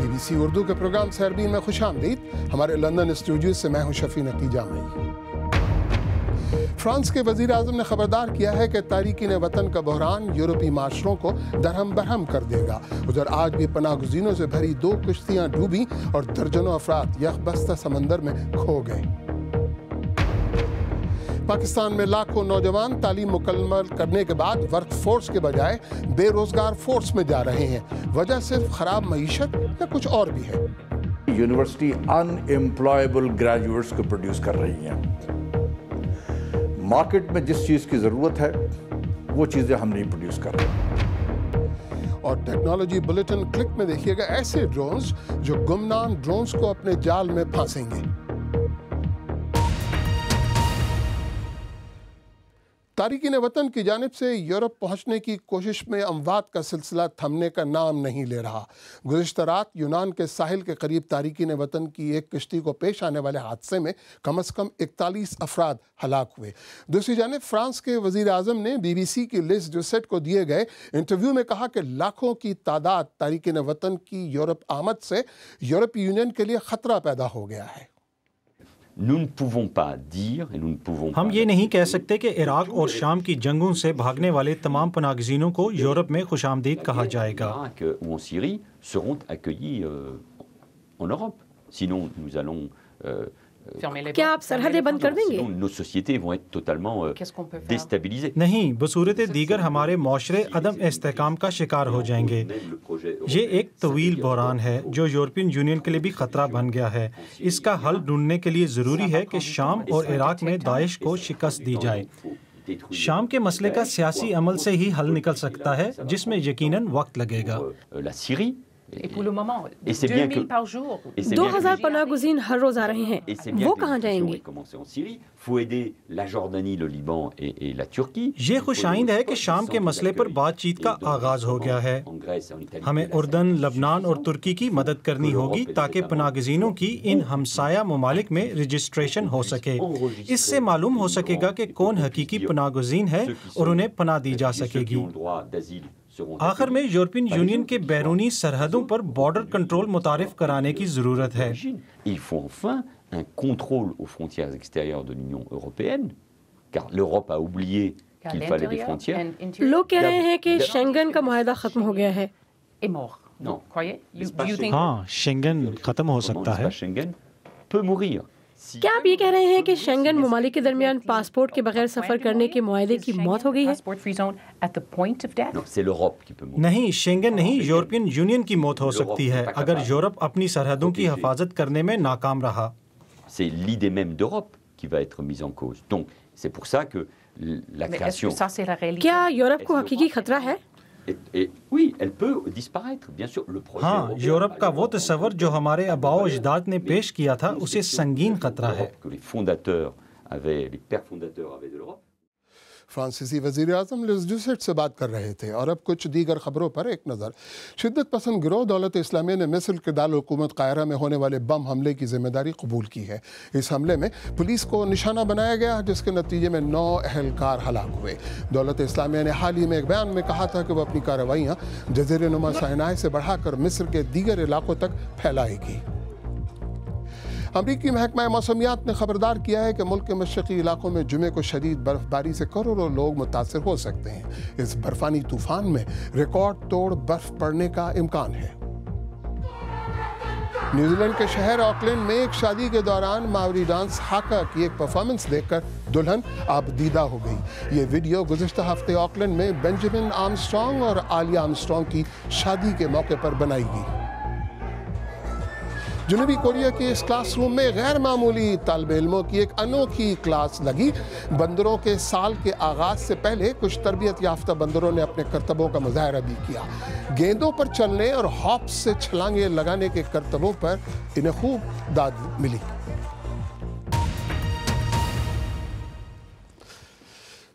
BBC Urdu کے programme سیربین میں خوش آمدید. ہمارے لندن اسٹوڈیو سے میں ہوں شفیع نقی جامعی. فرانس کے وزیر اعظم نے خبردار کیا ہے کہ تارکین وطن کا بحران یورپی معاشروں کو درہم برہم کر دے گا. ادھر آج بھی پناہ گزینوں سے بھری 2 کشتیاں ڈوبی اور درجنوں افراد یخ بستہ سمندر میں کھو گئے. پاکستان میں لاکھوں نوجوان تعلیم مکمل کرنے کے بعد ورک فورس کے بجائے بے روزگار فورس میں جا رہے ہیں. وجہ صرف خراب معیشت یا کچھ اور بھی ہے؟ یونیورسٹی ان امپلائیبل گریجویٹس کو پروڈیوس کر رہی ہیں. مارکیٹ میں جس چیز کی ضرورت ہے وہ چیزیں ہم نہیں پروڈیوس کر رہے. اور ٹیکنالوجی بلیٹن کلک میں دیکھیے گا ایسے ڈرونز جو گمنام ڈرونز کو اپنے جال میں پھانسیں گے. تارکین وطن کی جانب سے یورپ پہنچنے کی کوشش میں اموات کا سلسلہ تھمنے کا نام نہیں لے رہا. گزشتہ رات یونان کے ساحل کے قریب تارکین وطن کی ایک کشتی کو پیش آنے والے حادثے میں کم از کم 41 افراد ہلاک ہوئے. دوسری جانب فرانس کے وزیر اعظم نے BBC کی لیز ڈوسیٹ کو دیے گئے انٹرویو میں کہا کہ لاکھوں کی تعداد تارکین وطن کی یورپ آمد سے یورپی یونین کے لیے خطرہ پیدا ہو گیا ہے. ہم یہ نہیں کہہ سکتے کہ عراق اور شام کی جنگوں سے بھاگنے والے تمام پناہ گزینوں کو یورپ میں خوش آمدید کہا جائے گا. کیا آپ سرحدیں بند کر دیں گے؟ نہیں، بصورت دیگر ہمارے معاشرے عدم استحکام کا شکار ہو جائیں گے. یہ ایک طویل بحران ہے جو یورپین یونین کے لیے بھی خطرہ بن گیا ہے. اس کا حل ڈھونڈنے کے لیے ضروری ہے کہ شام اور عراق میں داعش کو شکست دی جائے. شام کے مسئلے کا سیاسی عمل سے ہی حل نکل سکتا ہے جس میں یقیناً وقت لگے گا. 2000 پناہ گزین ہر روز آ رہے ہیں. وہ کہاں جائیں گے؟ یہ خوش آئند ہے کہ شام کے مسئلے پر بات چیت کا آغاز ہو گیا ہے. ہمیں اردن، لبنان اور ترکی کی مدد کرنی ہوگی تاکہ پناہ گزینوں کی ان ہمسایہ ممالک میں رجسٹریشن ہو سکے. اس سے معلوم ہو سکے گا کہ کون حقیقی پناہ گزین ہے اور انہیں پناہ دی جا سکے گی. آخر میں یورپین یونین کے بیرونی سرحدوں پر بارڈر کنٹرول متعارف کرانے کی ضرورت ہے. لوگ کہہ رہے ہیں کہ شینگن کا معاہدہ ختم ہو گیا ہے. ہاں، شینگن ختم ہو سکتا ہے. کیا آپ یہ کہہ رہے ہیں کہ شینگن ممالک کے درمیان پاسپورٹ کے بغیر سفر کرنے کے معاہدے کی موت ہو گئی ہے؟ نہیں، شینگن نہیں، یورپین یونین کی موت ہو سکتی ہے اگر یورپ اپنی سرحدوں کی حفاظت کرنے میں ناکام رہا. کیا یورپ کو حقیقی خطرہ ہے؟ ہاں، یورپ کا وہ تصور جو ہمارے آباء و اجداد نے پیش کیا تھا اسے سنگین خطرہ ہے. فرانسیسی وزیر اعظم لیز ڈوسیٹ سے بات کر رہے تھے. اور اب کچھ دیگر خبروں پر ایک نظر. شدت پسند گروہ دولت اسلامیہ نے مصر کے دارالحکومت قاہرہ میں ہونے والے بم حملے کی ذمہ داری قبول کی ہے. اس حملے میں پولیس کو نشانہ بنایا گیا جس کے نتیجے میں 9 اہلکار ہلاک ہوئے. دولت اسلامیہ نے حال ہی میں ایک بیان میں کہا تھا کہ وہ اپنی کارروائیاں جزیرہ نما سائنائے سے بڑھا کر مصر کے دیگر علاقوں تک پھیلائے گی. امریکی محکمہ موسمیات نے خبردار کیا ہے کہ ملک کے مشرقی علاقوں میں جمعے کو شدید برف باری سے کروڑوں لوگ متاثر ہو سکتے ہیں. اس برفانی طوفان میں ریکارڈ توڑ برف پڑنے کا امکان ہے. نیوزی لینڈ کے شہر آکلینڈ میں ایک شادی کے دوران ماوری ڈانس ہاکا کی ایک پرفارمنس دیکھ کر دلہن آبدیدہ ہو گئی. یہ ویڈیو گزشتہ ہفتے آکلینڈ میں بینجامن آرمسٹرانگ اور آلیہ آرمسٹرانگ کی شادی کے موقع پر بنائی گئی. جنوبی کوریا کے اس کلاس روم میں غیر معمولی طالب علموں کی ایک انوکھی کلاس لگی. بندروں کے سال کے آغاز سے پہلے کچھ تربیت یافتہ بندروں نے اپنے کرتبوں کا مظاہرہ بھی کیا. گیندوں پر چلنے اور ہاپس سے چھلانگیں لگانے کے کرتبوں پر انہیں خوب داد ملی.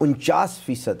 49%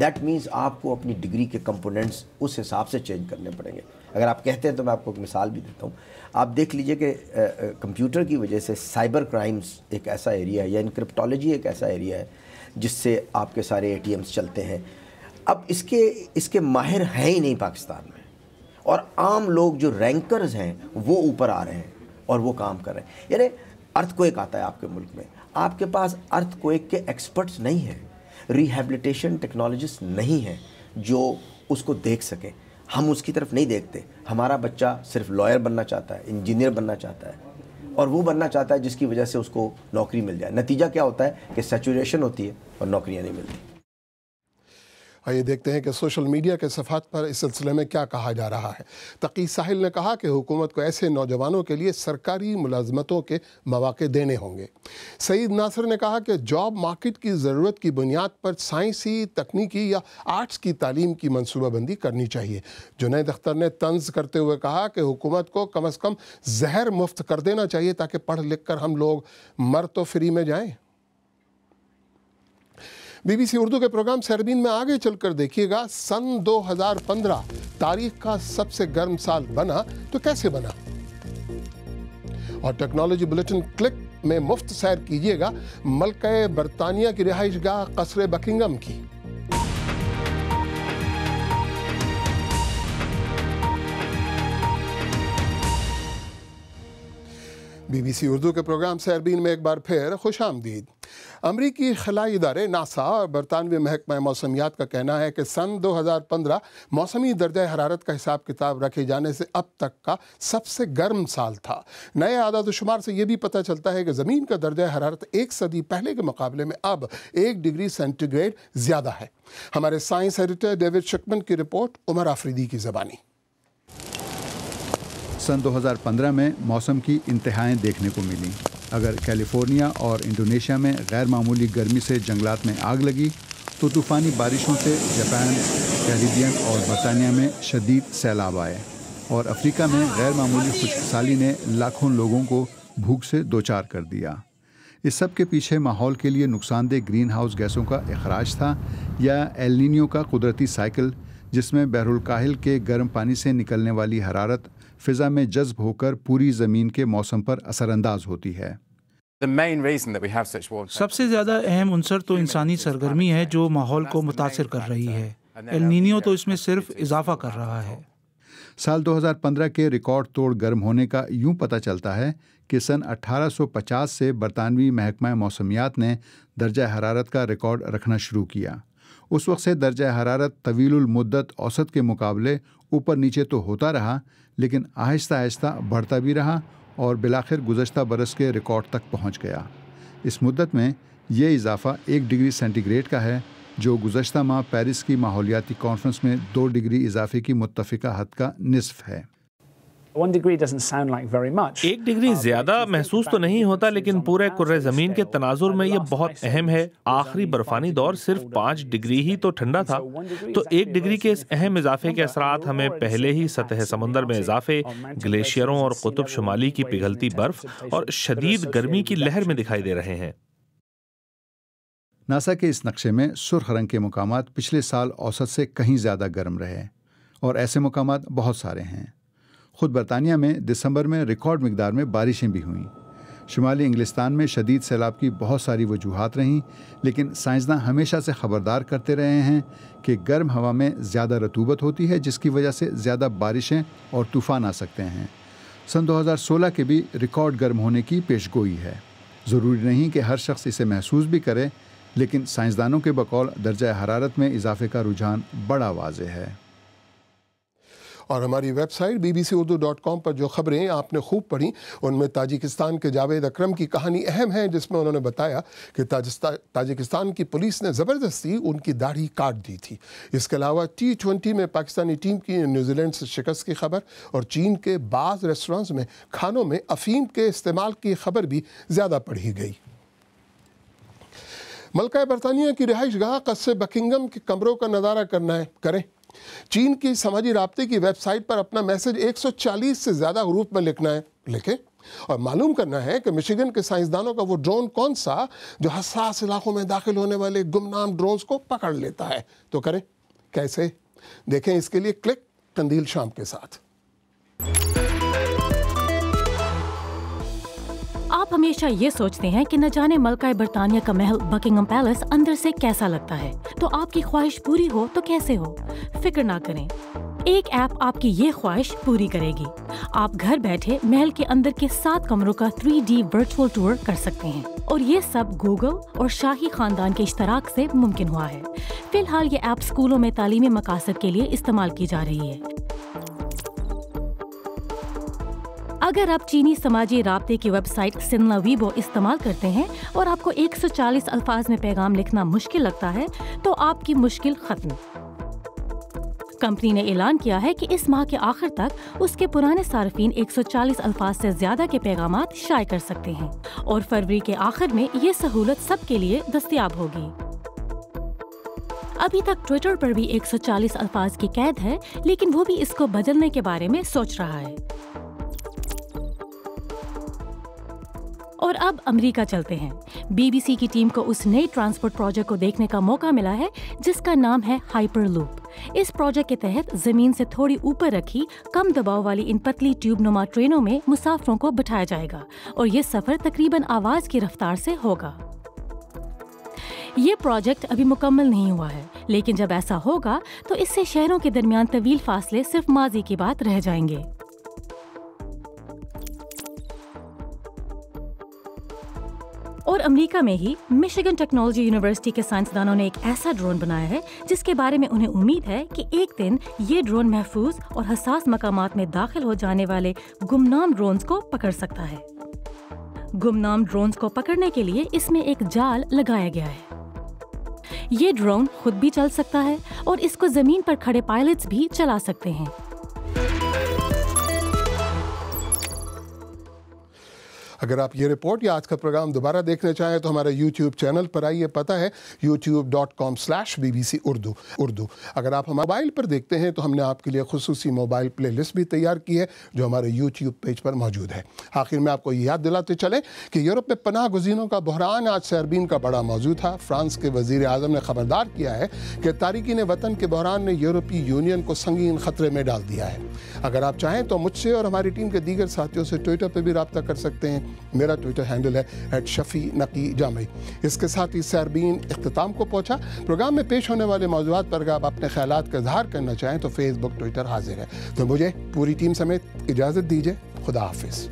دیٹ مینس آپ کو اپنی ڈگری کے کمپوننٹس اس حساب سے چینج کرنے پڑیں گے. اگر آپ کہتے ہیں تو میں آپ کو ایک مثال بھی دیتا ہوں. آپ دیکھ لیجئے کہ کمپیوٹر کی وجہ سے سائبر کرائمز ایک ایسا ایریا ہے, یا انکرپٹولوجی ایک ایسا ایریا ہے جس سے آپ کے سارے ATMs چلتے ہیں. اب اس کے ماہر ہیں ہی نہیں پاکستان میں, اور عام لوگ جو رینکرز ہیں وہ اوپر آ رہے ہیں اور وہ کام کر رہے ہیں. یعنی ارتھ کویک آتا ہے آپ کے ملک میں, آپ کے پاس ارتھ کویک کے ایکسپرٹس نہیں ہیں, ریہیبلیٹیشن ٹیکنالوجسٹ نہیں ہیں جو اس کو دیکھ سکیں. ہم اس کی طرف نہیں دیکھتے. ہمارا بچہ صرف لائر بننا چاہتا ہے, انجینئر بننا چاہتا ہے, اور وہ بننا چاہتا ہے جس کی وجہ سے اس کو نوکری مل جائے. نتیجہ کیا ہوتا ہے کہ سیچوریشن ہوتی ہے اور نوکریاں نہیں ملتی. آئیے دیکھتے ہیں کہ سوشل میڈیا کے صفحات پر اس سلسلے میں کیا کہا جا رہا ہے. تقی ساحل نے کہا کہ حکومت کو ایسے نوجوانوں کے لیے سرکاری ملازمتوں کے مواقع دینے ہوں گے. سعید ناصر نے کہا کہ جاب مارکیٹ کی ضرورت کی بنیاد پر سائنسی, تکنیکی یا آرٹس کی تعلیم کی منصوبہ بندی کرنی چاہیے. جنید اختر نے طنز کرتے ہوئے کہا کہ حکومت کو کم از کم زہر مفت کر دینا چاہیے تاکہ پڑھ لکھ کر ہم لوگ مر تو فری میں جائیں. BBC اردو کے پروگرام سیربین میں آگے چل کر دیکھیے گا سن 2015 تاریخ کا سب سے گرم سال بنا تو کیسے بنا. اور ٹیکنالوجی بلیٹن کلک میں مفت سیر کیجیے گا ملکہ برطانیہ کی رہائش گاہ قصر بکنگم کی. BBC اردو کے پروگرام سیربین میں ایک بار پھر خوش آمدید. امریکی خلائی ادارے ناسا اور برطانوی محکمہ موسمیات کا کہنا ہے کہ سن 2015 موسمی درجہ حرارت کا حساب کتاب رکھے جانے سے اب تک کا سب سے گرم سال تھا. نئے اعداد و شمار سے یہ بھی پتہ چلتا ہے کہ زمین کا درجہ حرارت ایک صدی پہلے کے مقابلے میں اب 1 ڈگری سینٹی گریڈ زیادہ ہے. ہمارے سائنس ایڈیٹر ڈیوڈ شکمن کی رپورٹ عمر آفریدی کی زبانی. سن 2015 میں موسم کی انتہائیں دیکھنے کو ملیں. اگر کیلیفورنیا اور انڈونیشیا میں غیر معمولی گرمی سے جنگلات میں آگ لگی تو طوفانی بارشوں سے جاپان, کیریبین اور برطانیہ میں شدید سیلاب آئے, اور افریقہ میں غیر معمولی خشک سالی نے لاکھوں لوگوں کو بھوک سے دوچار کر دیا. اس سب کے پیچھے ماحول کے لیے نقصان دہ گرین ہاؤس گیسوں کا اخراج تھا, یا ایل نینیو کا قدرتی سائیکل جس میں بحر الکاہل کے گرم پانی سے نکلنے والی حرارت فضا میں جذب ہو کر پوری زمین کے موسم پر اثر انداز ہوتی ہے. سب سے زیادہ اہم عنصر تو انسانی سرگرمی ہے جو ماحول کو متاثر کر رہی ہے. ایل نینیو تو اس میں صرف اضافہ کر رہا ہے. سال 2015 کے ریکارڈ توڑ گرم ہونے کا یوں پتہ چلتا ہے کہ سن 1850 سے برطانوی محکمہ موسمیات نے درجہ حرارت کا ریکارڈ رکھنا شروع کیا. اس وقت سے درجہ حرارت طویل المدت اوسط کے مقابلے اوپر نیچے تو ہوتا رہا, لیکن آہستہ آہستہ بڑھتا بھی رہا اور بالآخر گزشتہ برس کے ریکارڈ تک پہنچ گیا. اس مدت میں یہ اضافہ 1 ڈگری سینٹی گریڈ کا ہے, جو گزشتہ ماہ پیرس کی ماحولیاتی کانفرنس میں 2 ڈگری اضافے کی متفقہ حد کا نصف ہے. 1 ڈگری زیادہ محسوس تو نہیں ہوتا, لیکن پورے کرۂ زمین کے تناظر میں یہ بہت اہم ہے. آخری برفانی دور صرف 5 ڈگری ہی تو ٹھنڈا تھا, تو 1 ڈگری کے اس اہم اضافے کے اثرات ہمیں پہلے ہی سطح سمندر میں اضافے, گلیشیروں اور قطب شمالی کی پگھلتی برف اور شدید گرمی کی لہر میں دکھائی دے رہے ہیں. ناسا کے اس نقشے میں سرخ رنگ کے مقامات پچھلے سال اوسط سے کہیں زیادہ گرم رہے, اور ایسے مقامات بہت سارے ہیں. خود برطانیہ میں دسمبر میں ریکارڈ مقدار میں بارشیں بھی ہوئیں. شمالی انگلستان میں شدید سیلاب کی بہت ساری وجوہات رہیں, لیکن سائنسداں ہمیشہ سے خبردار کرتے رہے ہیں کہ گرم ہوا میں زیادہ رطوبت ہوتی ہے, جس کی وجہ سے زیادہ بارشیں اور طوفان آ سکتے ہیں. سن 2016 کے بھی ریکارڈ گرم ہونے کی پیشگوئی ہے. ضروری نہیں کہ ہر شخص اسے محسوس بھی کرے, لیکن سائنسدانوں کے بقول درجہ حرارت میں اضافے کا رجحان بڑا واضح ہے. اور ہماری ویب سائٹ bbcurdu.com پر جو خبریں آپ نے خوب پڑھیں, ان میں تاجکستان کے جاوید اکرم کی کہانی اہم ہے, جس میں انہوں نے بتایا کہ تاجکستان کی پولیس نے زبردستی ان کی داڑھی کاٹ دی تھی. اس کے علاوہ T20 میں پاکستانی ٹیم کی نیوزی لینڈ سے شکست کی خبر, اور چین کے بعض ریسٹورانٹس میں کھانوں میں افیم کے استعمال کی خبر بھی زیادہ پڑھی گئی. ملکہ برطانیہ کی رہائش گاہ قصر بکنگم کے کمروں کا نظارہ کریں. چین کی سماجی رابطے کی ویب سائٹ پر اپنا میسج 140 سے زیادہ حروف میں لکھنا ہے. لکھیں. اور معلوم کرنا ہے کہ مشیگن کے سائنسدانوں کا وہ ڈرون کون سا جو حساس علاقوں میں داخل ہونے والے گمنام ڈرونز کو پکڑ لیتا ہے. تو کریں کیسے؟ دیکھیں اس کے لیے کلک قندیل شام کے ساتھ. آپ ہمیشہ یہ سوچتے ہیں کہ نہ جانے ملکہ برطانیہ کا محل بکنگم پیلس اندر سے کیسا لگتا ہے، تو آپ کی خواہش پوری ہو تو کیسے ہو؟ فکر نہ کریں، ایک ایپ آپ کی یہ خواہش پوری کرے گی. آپ گھر بیٹھے محل کے اندر کے 7 کمروں کا 3D ورچوئل ٹور کر سکتے ہیں، اور یہ سب گوگل اور شاہی خاندان کے اشتراک سے ممکن ہوا ہے. فی الحال یہ ایپ اسکولوں میں تعلیمی مقاصد کے لیے استعمال کی جا رہی ہے. اگر آپ چینی سماجی رابطے کی ویب سائٹ سنلا ویبو استعمال کرتے ہیں اور آپ کو 140 الفاظ میں پیغام لکھنا مشکل لگتا ہے تو آپ کی مشکل ختم. کمپنی نے اعلان کیا ہے کہ اس ماہ کے آخر تک اس کے پرانے صارفین 140 الفاظ سے زیادہ کے پیغامات شائع کر سکتے ہیں، اور فروری کے آخر میں یہ سہولت سب کے لیے دستیاب ہوگی. ابھی تک ٹویٹر پر بھی 140 الفاظ کی قید ہے، لیکن وہ بھی اس کو بدلنے کے بارے میں سوچ رہا ہے. اور اب امریکہ چلتے ہیں. بی بی سی کی ٹیم کو اس نئے ٹرانسپورٹ پروجیکٹ کو دیکھنے کا موقع ملا ہے جس کا نام ہے ہائپر لوپ. اس پروجیکٹ کے تحت زمین سے تھوڑی اوپر رکھی کم دباؤ والی ان پتلی ٹیوب نما ٹرینوں میں مسافروں کو بٹھایا جائے گا، اور یہ سفر تقریباً آواز کی رفتار سے ہوگا. یہ پروجیکٹ ابھی مکمل نہیں ہوا ہے، لیکن جب ایسا ہوگا تو اس سے شہروں کے درمیان طویل فاصلے صرف ماضی کی بات رہ جائیں گے. اور امریکہ میں ہی مشیگن ٹیکنالوجی یونیورسٹی کے سائنسدانوں نے ایک ایسا ڈرون بنایا ہے جس کے بارے میں انہیں امید ہے کہ ایک دن یہ ڈرون محفوظ اور حساس مقامات میں داخل ہو جانے والے گمنام ڈرونز کو پکڑ سکتا ہے. گمنام ڈرونز کو پکڑنے کے لیے اس میں ایک جال لگایا گیا ہے. یہ ڈرون خود بھی چل سکتا ہے اور اس کو زمین پر کھڑے پائلٹس بھی چلا سکتے ہیں. اگر آپ یہ رپورٹ یا آج کا پروگرام دوبارہ دیکھنا چاہیں تو ہمارے یوٹیوب چینل پر آئیے. پتہ ہے youtube.com/BBC اردو. اگر آپ موبائل پر دیکھتے ہیں تو ہم نے آپ کے لیے خصوصی موبائل پلے لسٹ بھی تیار کی ہے جو ہمارے یوٹیوب پیج پر موجود ہے. آخر میں آپ کو یہ یاد دلاتے چلیں کہ یورپ میں پناہ گزینوں کا بحران آج سیربین کا بڑا موضوع تھا. فرانس کے وزیر اعظم نے خبردار کیا ہے کہ تارکین وطن کے بحران نے یورپی یونین کو سنگین خطرے میں ڈال دیا ہے. اگر آپ چاہیں تو مجھ سے اور ہماری ٹیم کے دیگر ساتھیوں سے ٹویٹر پہ بھی رابطہ کر سکتے ہیں. میرا ٹویٹر ہینڈل ہے @شفیع_نقی_جامعی. اس کے ساتھ ہی سیربین اختتام کو پہنچا. پروگرام میں پیش ہونے والے موضوعات پر اگر آپ اپنے خیالات کا اظہار کرنا چاہیں تو فیس بک ٹویٹر حاضر ہے. تو مجھے پوری ٹیم سمیت اجازت دیجیے. خدا حافظ.